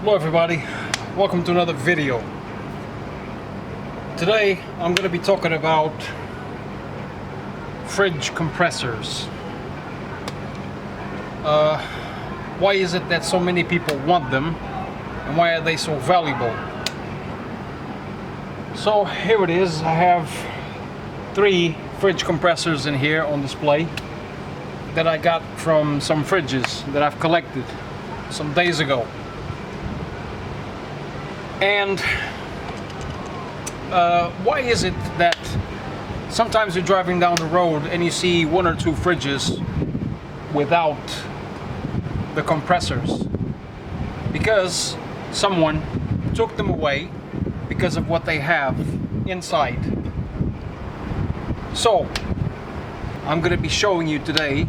Hello everybody, welcome to another video. Today I'm going to be talking about fridge compressors. Why is it that so many people want them and why are they so valuable? So here it is. I have 3 fridge compressors in here on display that I got from some fridges that I've collected some days ago. And why is it that sometimes you're driving down the road and you see 1 or 2 fridges without the compressors? Because someone took them away because of what they have inside. So I'm going to be showing you today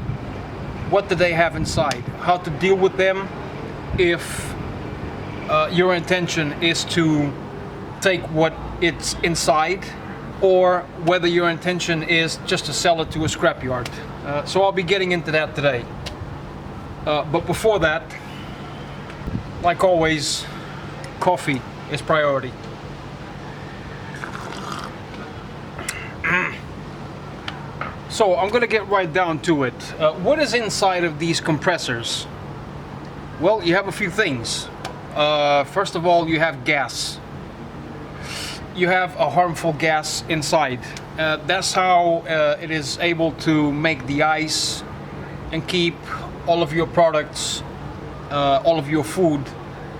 what do they have inside, how to deal with them if your intention is to take what it's inside, or whether your intention is just to sell it to a scrapyard. So I'll be getting into that today. But before that, like always, coffee is priority. So I'm gonna get right down to it. What is inside of these compressors? Well, you have a few things. First of all, you have gas. You have a harmful gas inside. That's how it is able to make the ice and keep all of your products, all of your food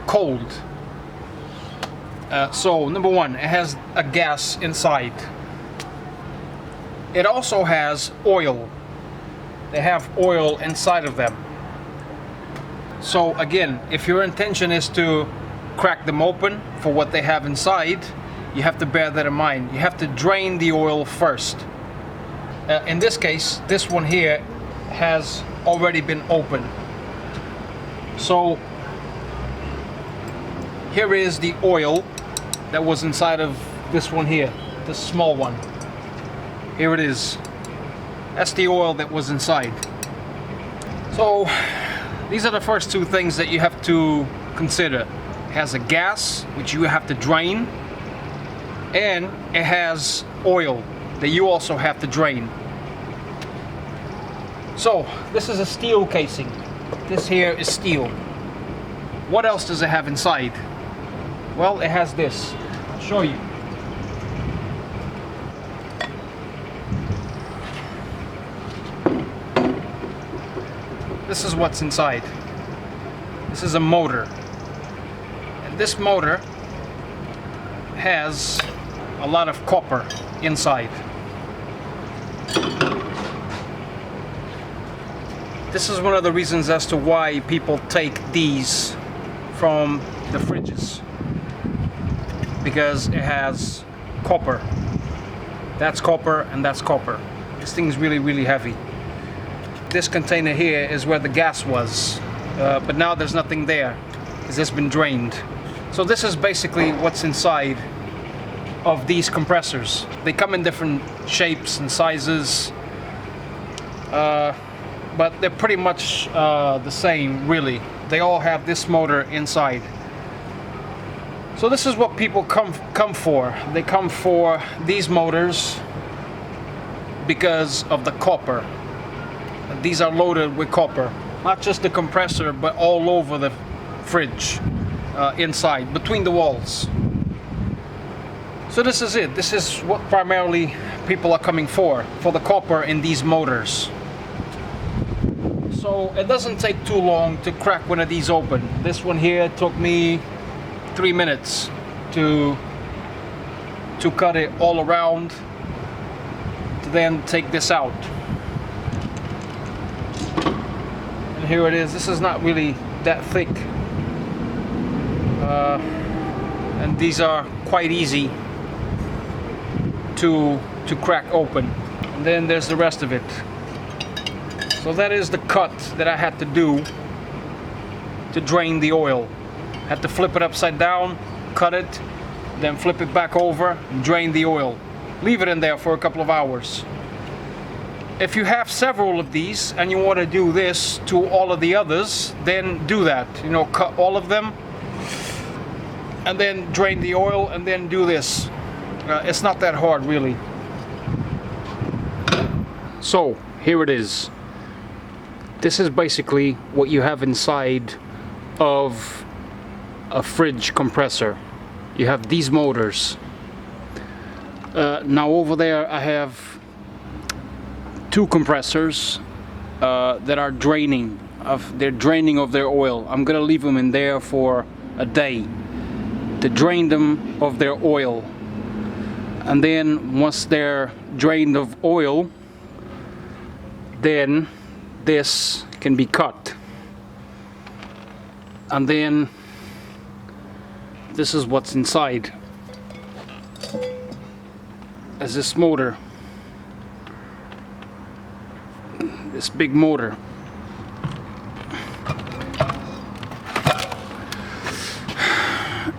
cold. So number one, it has a gas inside. It also has oil. They have oil inside of them. So again, if your intention is to crack them open for what they have inside, you have to bear that in mind. You have to drain the oil first. In this case, this one here has already been opened. So here is the oil that was inside of this one here, this small one. Here it is. That's the oil that was inside. So these are the first 2 things that you have to consider. It has a gas, which you have to drain, and it has oil that you also have to drain. So this is a steel casing. This here is steel. What else does it have inside? Well, it has this. I'll show you. This is what's inside. This is a motor. And this motor has a lot of copper inside. This is one of the reasons as to why people take these from the fridges, because it has copper. That's copper and that's copper. This thing's really, really heavy. This container here is where the gas was, but now there's nothing there because it's been drained. So this is basically what's inside of these compressors. They come in different shapes and sizes, but they're pretty much the same, really. They all have this motor inside. So this is what people come for. They come for these motors because of the copper. These are loaded with copper, not just the compressor, but all over the fridge, inside, between the walls. So this is it. This is what primarily people are coming for the copper in these motors. So it doesn't take too long to crack one of these open. This one here took me 3 minutes to cut it all around, to then take this out. And here it is. This is not really that thick, and these are quite easy to crack open. And then there's the rest of it. So that is the cut that I had to do to drain the oil. Had to flip it upside down, cut it, then flip it back over, and drain the oil. Leave it in there for a couple of hours. If you have several of these and you want to do this to all of the others, then do that. You know, cut all of them and then drain the oil, and then do this. It's not that hard, really. So here it is. This is basically what you have inside of a fridge compressor. You have these motors. Now over there I have two compressors that are draining of their oil. I'm gonna leave them in there for a day to drain them of their oil, and then once they're drained of oil, then this can be cut, and then this is what's inside. As this motor, this big motor.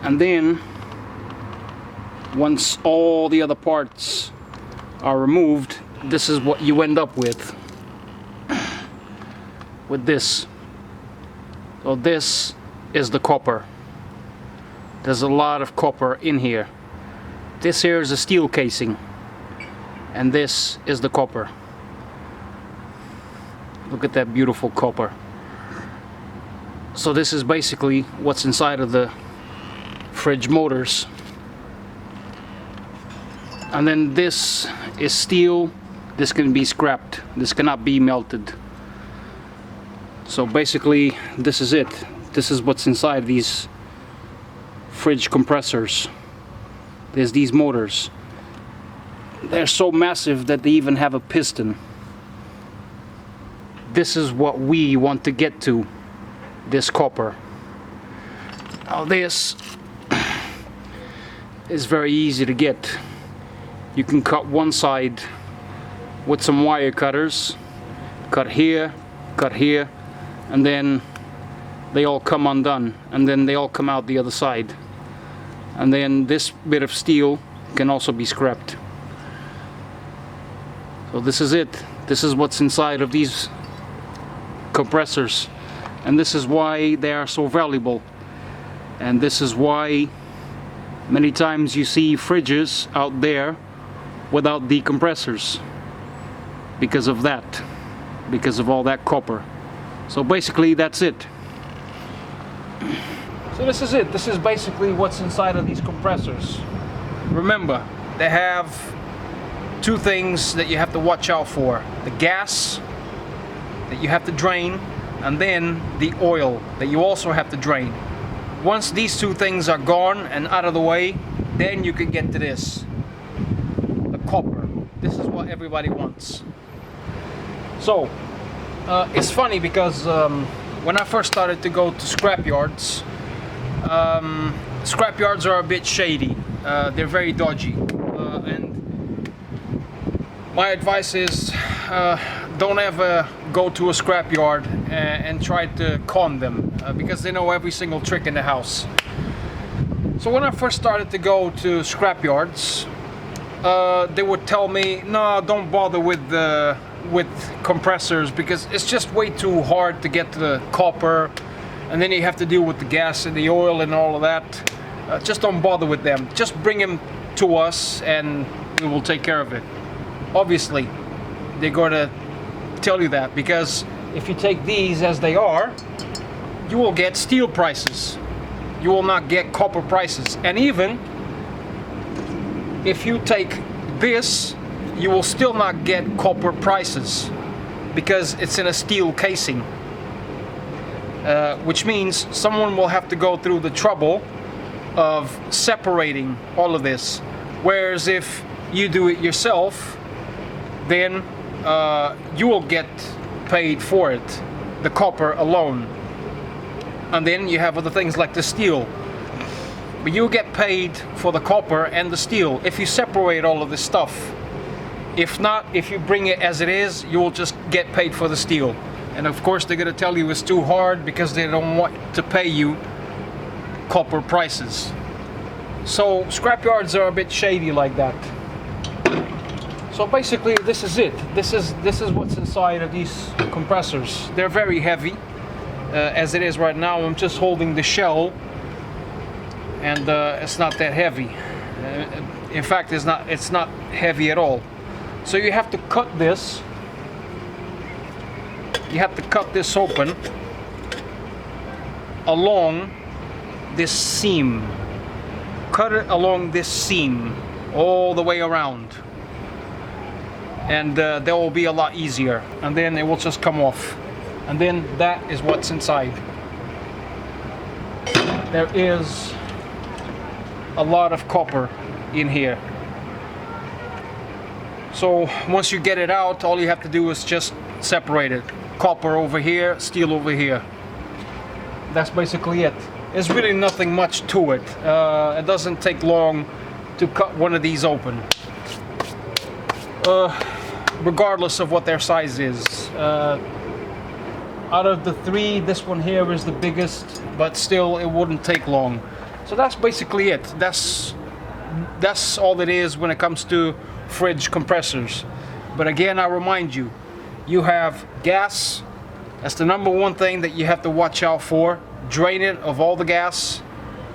And then once all the other parts are removed, this is what you end up with this. So this is the copper. There's a lot of copper in here. This here is a steel casing, and this is the copper. Look at that beautiful copper. So this is basically what's inside of the fridge motors. And then this is steel. This can be scrapped. This cannot be melted. So basically this is it. This is what's inside these fridge compressors. There's these motors. They're so massive that they even have a piston. This is what we want to get to, this copper. Now this is very easy to get. You can cut one side with some wire cutters. Cut here, and then they all come undone, and then they all come out the other side. And then this bit of steel can also be scrapped. So this is it. This is what's inside of these compressors, and this is why they are so valuable, and this is why many times you see fridges out there without the compressors, because of that, because of all that copper. So basically that's it. So this is it. This is basically what's inside of these compressors. Remember, they have two things that you have to watch out for: the gas that you have to drain, and then the oil that you also have to drain. Once these two things are gone and out of the way, then you can get to this, the copper. This is what everybody wants. So it's funny because when I first started to go to scrapyards, scrapyards are a bit shady. They're very dodgy, and my advice is don't ever go to a scrapyard and try to con them, because they know every single trick in the house. So when I first started to go to scrapyards, they would tell me, no, don't bother with compressors, because it's just way too hard to get to the copper, and then you have to deal with the gas and the oil and all of that. Just don't bother with them. Just bring them to us and we will take care of it. Obviously, they're going to tell you that, because if you take these as they are, you will get steel prices. You will not get copper prices. And even if you take this, you will still not get copper prices, because it's in a steel casing. Which means someone will have to go through the trouble of separating all of this. Whereas if you do it yourself, then you will get paid for it, the copper alone. And then you have other things like the steel. But you'll get paid for the copper and the steel if you separate all of this stuff. If not, if you bring it as it is, you will just get paid for the steel. And of course they're going to tell you it's too hard because they don't want to pay you copper prices. So scrapyards are a bit shady like that. So basically this is it. This is what's inside of these compressors. They're very heavy. As it is right now, I'm just holding the shell, and it's not that heavy. In fact, it's not heavy at all. So you have to cut this. You have to cut this open along this seam. Cut it along this seam all the way around, and that will be a lot easier, and then it will just come off, and then that is what's inside. There is a lot of copper in here, so once you get it out, all you have to do is just separate it. Copper over here, steel over here. That's basically it. There's really nothing much to it. It doesn't take long to cut one of these open, regardless of what their size is. Out of the three, this one here is the biggest, but still it wouldn't take long. So that's basically it. That's all it is when it comes to fridge compressors. But again, I remind you, you have gas. That's the number one thing that you have to watch out for. Drain it of all the gas,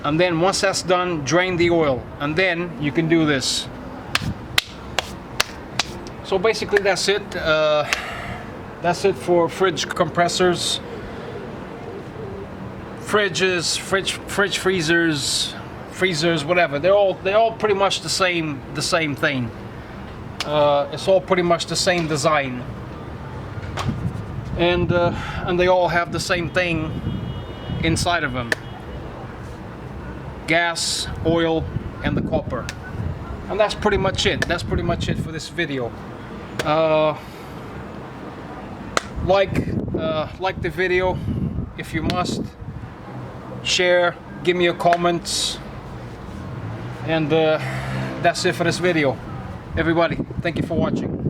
and then once that's done, drain the oil, and then you can do this. So basically that's it. That's it for fridge compressors. Fridges, fridge freezers, whatever. They're all pretty much the same thing. It's all pretty much the same design, and they all have the same thing inside of them: gas, oil, and the copper. And that's pretty much it. That's pretty much it for this video. Like the video if you must. Share, give me a comment, and that's it for this video. Everybody, thank you for watching.